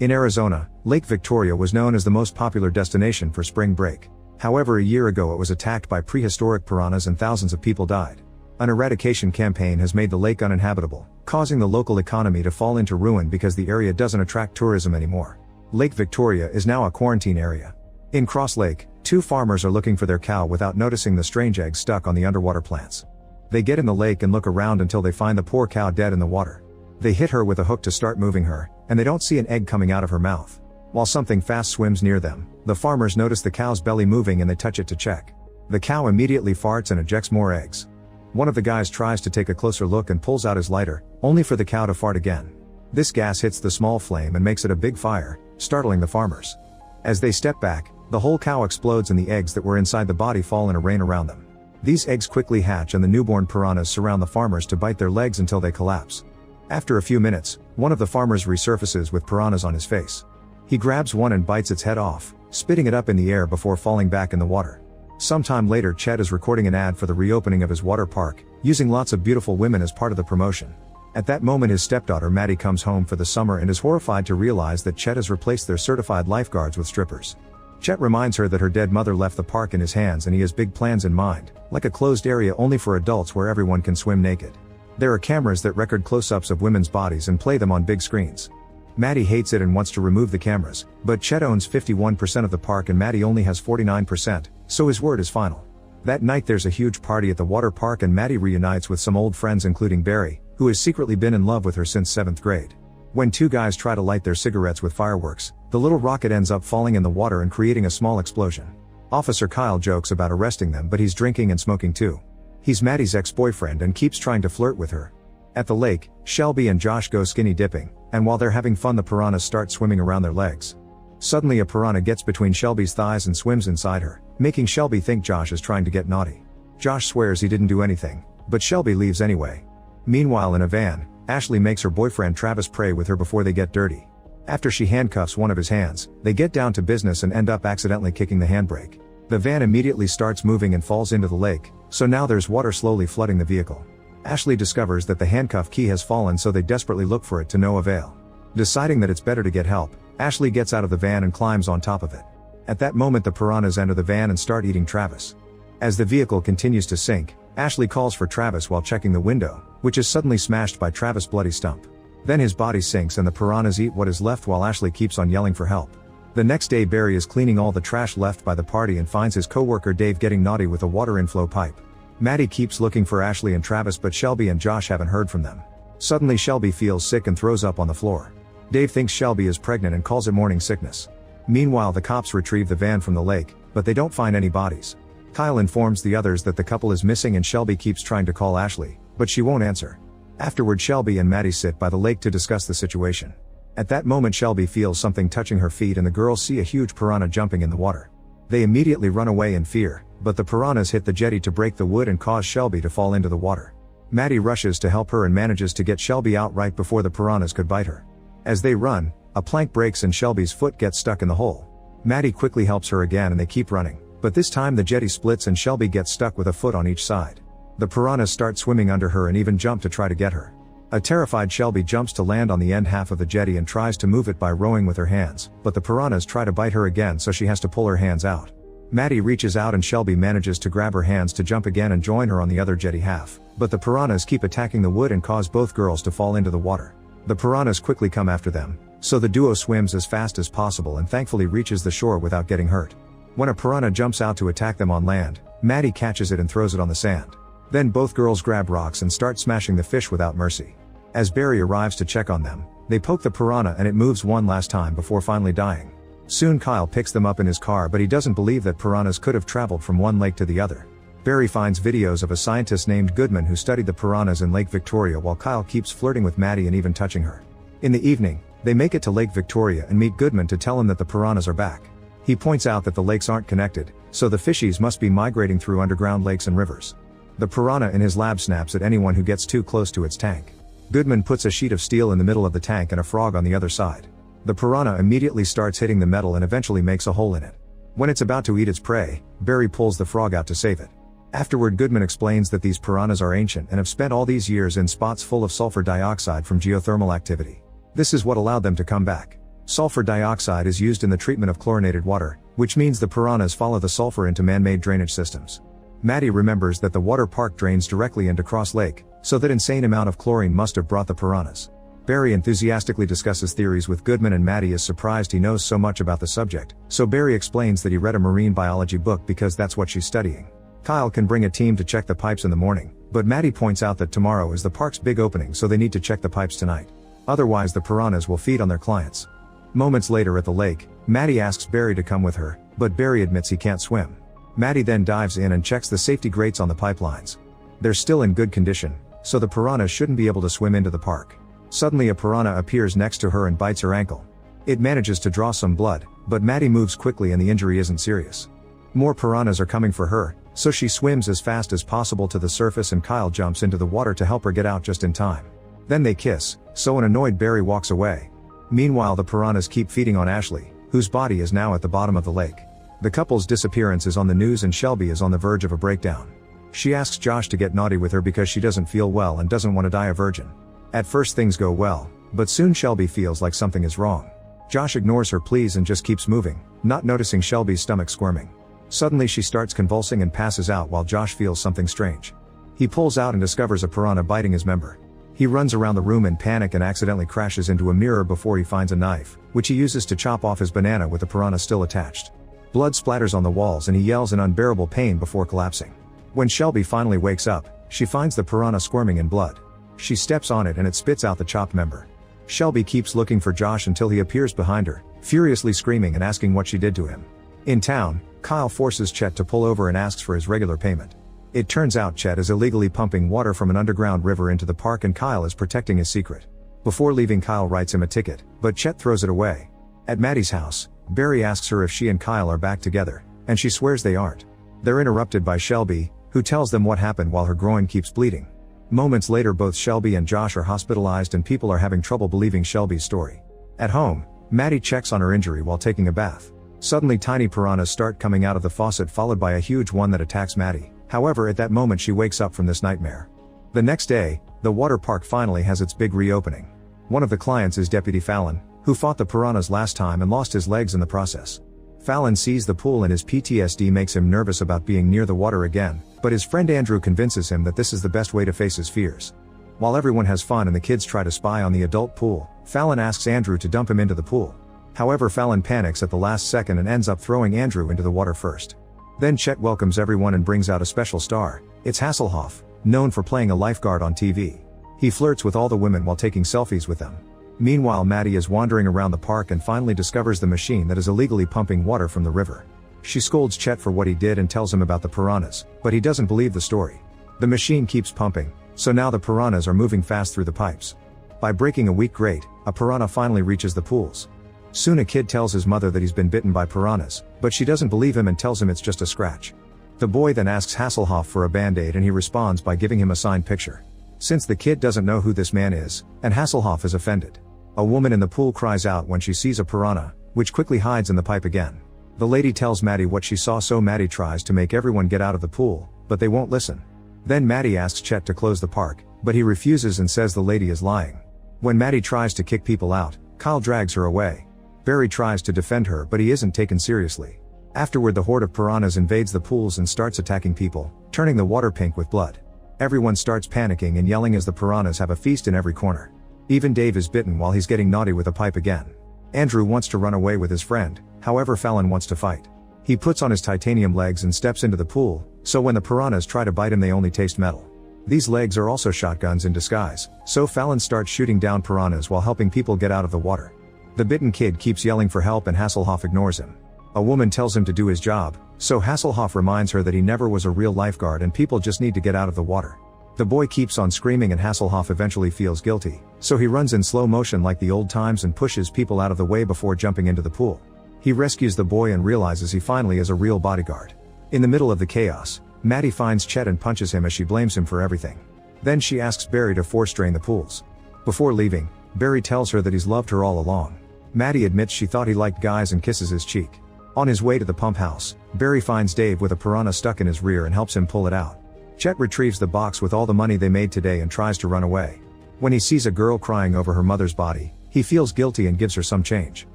In Arizona, Lake Victoria was known as the most popular destination for spring break. However, a year ago it was attacked by prehistoric piranhas and thousands of people died. An eradication campaign has made the lake uninhabitable, causing the local economy to fall into ruin because the area doesn't attract tourism anymore. Lake Victoria is now a quarantine area. In Cross Lake, two farmers are looking for their cow without noticing the strange eggs stuck on the underwater plants. They get in the lake and look around until they find the poor cow dead in the water. They hit her with a hook to start moving her, and they don't see an egg coming out of her mouth. While something fast swims near them, the farmers notice the cow's belly moving and they touch it to check. The cow immediately farts and ejects more eggs. One of the guys tries to take a closer look and pulls out his lighter, only for the cow to fart again. This gas hits the small flame and makes it a big fire, startling the farmers. As they step back, the whole cow explodes and the eggs that were inside the body fall in a rain around them. These eggs quickly hatch and the newborn piranhas surround the farmers to bite their legs until they collapse. After a few minutes, one of the farmers resurfaces with piranhas on his face. He grabs one and bites its head off, spitting it up in the air before falling back in the water. Sometime later, Chet is recording an ad for the reopening of his water park, using lots of beautiful women as part of the promotion. At that moment, his stepdaughter Maddie comes home for the summer and is horrified to realize that Chet has replaced their certified lifeguards with strippers. Chet reminds her that her dead mother left the park in his hands and he has big plans in mind, like a closed area only for adults where everyone can swim naked. There are cameras that record close-ups of women's bodies and play them on big screens. Maddie hates it and wants to remove the cameras, but Chet owns 51% of the park and Maddie only has 49%, so his word is final. That night there's a huge party at the water park and Maddie reunites with some old friends including Barry, who has secretly been in love with her since 7th grade. When two guys try to light their cigarettes with fireworks, the little rocket ends up falling in the water and creating a small explosion. Officer Kyle jokes about arresting them, but he's drinking and smoking too. He's Maddie's ex-boyfriend and keeps trying to flirt with her. At the lake, Shelby and Josh go skinny dipping, and while they're having fun the piranhas start swimming around their legs. Suddenly a piranha gets between Shelby's thighs and swims inside her, making Shelby think Josh is trying to get naughty. Josh swears he didn't do anything, but Shelby leaves anyway. Meanwhile, in a van, Ashley makes her boyfriend Travis pray with her before they get dirty. After she handcuffs one of his hands, they get down to business and end up accidentally kicking the handbrake. The van immediately starts moving and falls into the lake, so now there's water slowly flooding the vehicle. Ashley discovers that the handcuff key has fallen, so they desperately look for it to no avail. Deciding that it's better to get help, Ashley gets out of the van and climbs on top of it. At that moment the piranhas enter the van and start eating Travis. As the vehicle continues to sink, Ashley calls for Travis while checking the window, which is suddenly smashed by Travis' bloody stump. Then his body sinks and the piranhas eat what is left while Ashley keeps on yelling for help. The next day Barry is cleaning all the trash left by the party and finds his co-worker Dave getting naughty with a water inflow pipe. Maddie keeps looking for Ashley and Travis, but Shelby and Josh haven't heard from them. Suddenly Shelby feels sick and throws up on the floor. Dave thinks Shelby is pregnant and calls it morning sickness. Meanwhile the cops retrieve the van from the lake, but they don't find any bodies. Kyle informs the others that the couple is missing and Shelby keeps trying to call Ashley, but she won't answer. Afterward Shelby and Maddie sit by the lake to discuss the situation. At that moment Shelby feels something touching her feet and the girls see a huge piranha jumping in the water. They immediately run away in fear, but the piranhas hit the jetty to break the wood and cause Shelby to fall into the water. Maddie rushes to help her and manages to get Shelby out right before the piranhas could bite her. As they run, a plank breaks and Shelby's foot gets stuck in the hole. Maddie quickly helps her again and they keep running, but this time the jetty splits and Shelby gets stuck with a foot on each side. The piranhas start swimming under her and even jump to try to get her. A terrified Shelby jumps to land on the end half of the jetty and tries to move it by rowing with her hands, but the piranhas try to bite her again, so she has to pull her hands out. Maddie reaches out and Shelby manages to grab her hands to jump again and join her on the other jetty half, but the piranhas keep attacking the wood and cause both girls to fall into the water. The piranhas quickly come after them, so the duo swims as fast as possible and thankfully reaches the shore without getting hurt. When a piranha jumps out to attack them on land, Maddie catches it and throws it on the sand. Then both girls grab rocks and start smashing the fish without mercy. As Barry arrives to check on them, they poke the piranha and it moves one last time before finally dying. Soon Kyle picks them up in his car, but he doesn't believe that piranhas could have traveled from one lake to the other. Barry finds videos of a scientist named Goodman who studied the piranhas in Lake Victoria, while Kyle keeps flirting with Maddie and even touching her. In the evening, they make it to Lake Victoria and meet Goodman to tell him that the piranhas are back. He points out that the lakes aren't connected, so the fishies must be migrating through underground lakes and rivers. The piranha in his lab snaps at anyone who gets too close to its tank. Goodman puts a sheet of steel in the middle of the tank and a frog on the other side. The piranha immediately starts hitting the metal and eventually makes a hole in it. When it's about to eat its prey, Barry pulls the frog out to save it. Afterward, Goodman explains that these piranhas are ancient and have spent all these years in spots full of sulfur dioxide from geothermal activity. This is what allowed them to come back. Sulfur dioxide is used in the treatment of chlorinated water, which means the piranhas follow the sulfur into man-made drainage systems. Maddie remembers that the water park drains directly into Cross Lake, so that insane amount of chlorine must have brought the piranhas. Barry enthusiastically discusses theories with Goodman, and Maddie is surprised he knows so much about the subject, so Barry explains that he read a marine biology book because that's what she's studying. Kyle can bring a team to check the pipes in the morning, but Maddie points out that tomorrow is the park's big opening, so they need to check the pipes tonight. Otherwise the piranhas will feed on their clients. Moments later at the lake, Maddie asks Barry to come with her, but Barry admits he can't swim. Maddie then dives in and checks the safety grates on the pipelines. They're still in good condition, so the piranhas shouldn't be able to swim into the park. Suddenly a piranha appears next to her and bites her ankle. It manages to draw some blood, but Maddie moves quickly and the injury isn't serious. More piranhas are coming for her, so she swims as fast as possible to the surface and Kyle jumps into the water to help her get out just in time. Then they kiss, so an annoyed Barry walks away. Meanwhile the piranhas keep feeding on Ashley, whose body is now at the bottom of the lake. The couple's disappearance is on the news and Shelby is on the verge of a breakdown. She asks Josh to get naughty with her because she doesn't feel well and doesn't want to die a virgin. At first things go well, but soon Shelby feels like something is wrong. Josh ignores her pleas and just keeps moving, not noticing Shelby's stomach squirming. Suddenly she starts convulsing and passes out while Josh feels something strange. He pulls out and discovers a piranha biting his member. He runs around the room in panic and accidentally crashes into a mirror before he finds a knife, which he uses to chop off his banana with the piranha still attached. Blood splatters on the walls and he yells in unbearable pain before collapsing. When Shelby finally wakes up, she finds the piranha squirming in blood. She steps on it and it spits out the chopped member. Shelby keeps looking for Josh until he appears behind her, furiously screaming and asking what she did to him. In town, Kyle forces Chet to pull over and asks for his regular payment. It turns out Chet is illegally pumping water from an underground river into the park and Kyle is protecting his secret. Before leaving Kyle writes him a ticket, but Chet throws it away. At Maddie's house, Barry asks her if she and Kyle are back together, and she swears they aren't. They're interrupted by Shelby, who tells them what happened while her groin keeps bleeding. Moments later both Shelby and Josh are hospitalized and people are having trouble believing Shelby's story. At home, Maddie checks on her injury while taking a bath. Suddenly tiny piranhas start coming out of the faucet followed by a huge one that attacks Maddie. However, at that moment she wakes up from this nightmare. The next day, the water park finally has its big reopening. One of the clients is Deputy Fallon, who fought the piranhas last time and lost his legs in the process. Fallon sees the pool and his PTSD makes him nervous about being near the water again, but his friend Andrew convinces him that this is the best way to face his fears. While everyone has fun and the kids try to spy on the adult pool, Fallon asks Andrew to dump him into the pool. However, Fallon panics at the last second and ends up throwing Andrew into the water first. Then Chet welcomes everyone and brings out a special star. It's Hasselhoff, known for playing a lifeguard on TV. He flirts with all the women while taking selfies with them. Meanwhile, Maddie is wandering around the park and finally discovers the machine that is illegally pumping water from the river. She scolds Chet for what he did and tells him about the piranhas, but he doesn't believe the story. The machine keeps pumping, so now the piranhas are moving fast through the pipes. By breaking a weak grate, a piranha finally reaches the pools. Soon a kid tells his mother that he's been bitten by piranhas, but she doesn't believe him and tells him it's just a scratch. The boy then asks Hasselhoff for a band-aid and he responds by giving him a signed picture. Since the kid doesn't know who this man is, and Hasselhoff is offended. A woman in the pool cries out when she sees a piranha, which quickly hides in the pipe again. The lady tells Maddie what she saw, so Maddie tries to make everyone get out of the pool, but they won't listen. Then Maddie asks Chet to close the park, but he refuses and says the lady is lying. When Maddie tries to kick people out, Kyle drags her away. Barry tries to defend her but he isn't taken seriously. Afterward the horde of piranhas invades the pools and starts attacking people, turning the water pink with blood. Everyone starts panicking and yelling as the piranhas have a feast in every corner. Even Dave is bitten while he's getting naughty with a pipe again. Andrew wants to run away with his friend, however Fallon wants to fight. He puts on his titanium legs and steps into the pool, so when the piranhas try to bite him they only taste metal. These legs are also shotguns in disguise, so Fallon starts shooting down piranhas while helping people get out of the water. The bitten kid keeps yelling for help and Hasselhoff ignores him. A woman tells him to do his job, so Hasselhoff reminds her that he never was a real lifeguard and people just need to get out of the water. The boy keeps on screaming and Hasselhoff eventually feels guilty, so he runs in slow motion like the old times and pushes people out of the way before jumping into the pool. He rescues the boy and realizes he finally is a real bodyguard. In the middle of the chaos, Maddie finds Chet and punches him as she blames him for everything. Then she asks Barry to force drain the pools. Before leaving, Barry tells her that he's loved her all along. Maddie admits she thought he liked guys and kisses his cheek. On his way to the pump house, Barry finds Dave with a piranha stuck in his rear and helps him pull it out. Chet retrieves the box with all the money they made today and tries to run away. When he sees a girl crying over her mother's body, he feels guilty and gives her some change.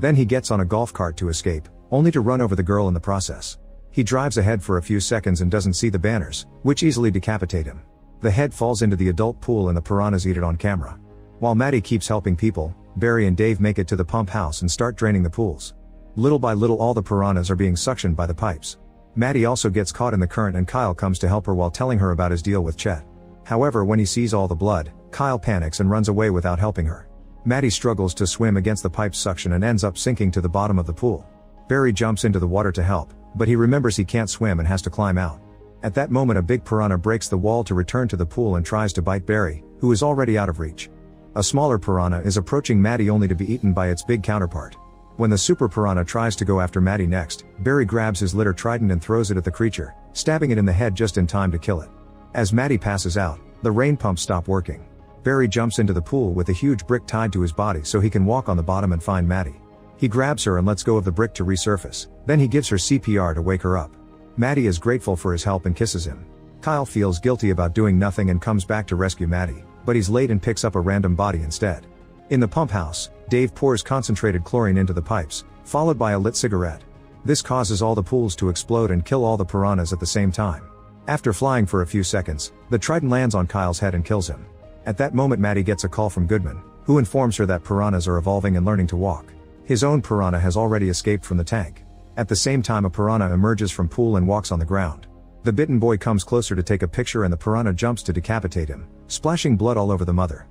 Then he gets on a golf cart to escape, only to run over the girl in the process. He drives ahead for a few seconds and doesn't see the banners, which easily decapitate him. The head falls into the adult pool and the piranhas eat it on camera. While Maddie keeps helping people, Barry and Dave make it to the pump house and start draining the pools. Little by little all the piranhas are being suctioned by the pipes. Maddie also gets caught in the current and Kyle comes to help her while telling her about his deal with Chet. However, when he sees all the blood, Kyle panics and runs away without helping her. Maddie struggles to swim against the pipe's suction and ends up sinking to the bottom of the pool. Barry jumps into the water to help, but he remembers he can't swim and has to climb out. At that moment a big piranha breaks the wall to return to the pool and tries to bite Barry, who is already out of reach. A smaller piranha is approaching Maddie only to be eaten by its big counterpart. When the super piranha tries to go after Maddie next, Barry grabs his litter trident and throws it at the creature, stabbing it in the head just in time to kill it. As Maddie passes out, the rain pumps stop working. Barry jumps into the pool with a huge brick tied to his body so he can walk on the bottom and find Maddie. He grabs her and lets go of the brick to resurface, then he gives her CPR to wake her up. Maddie is grateful for his help and kisses him. Kyle feels guilty about doing nothing and comes back to rescue Maddie, but he's late and picks up a random body instead. In the pump house, Dave pours concentrated chlorine into the pipes, followed by a lit cigarette. This causes all the pools to explode and kill all the piranhas at the same time. After flying for a few seconds, the trident lands on Kyle's head and kills him. At that moment Maddie gets a call from Goodman, who informs her that piranhas are evolving and learning to walk. His own piranha has already escaped from the tank. At the same time a piranha emerges from pool and walks on the ground. The bitten boy comes closer to take a picture and the piranha jumps to decapitate him, splashing blood all over the mother.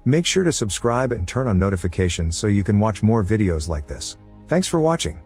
Make sure to subscribe and turn on notifications so you can watch more videos like this. Thanks for watching.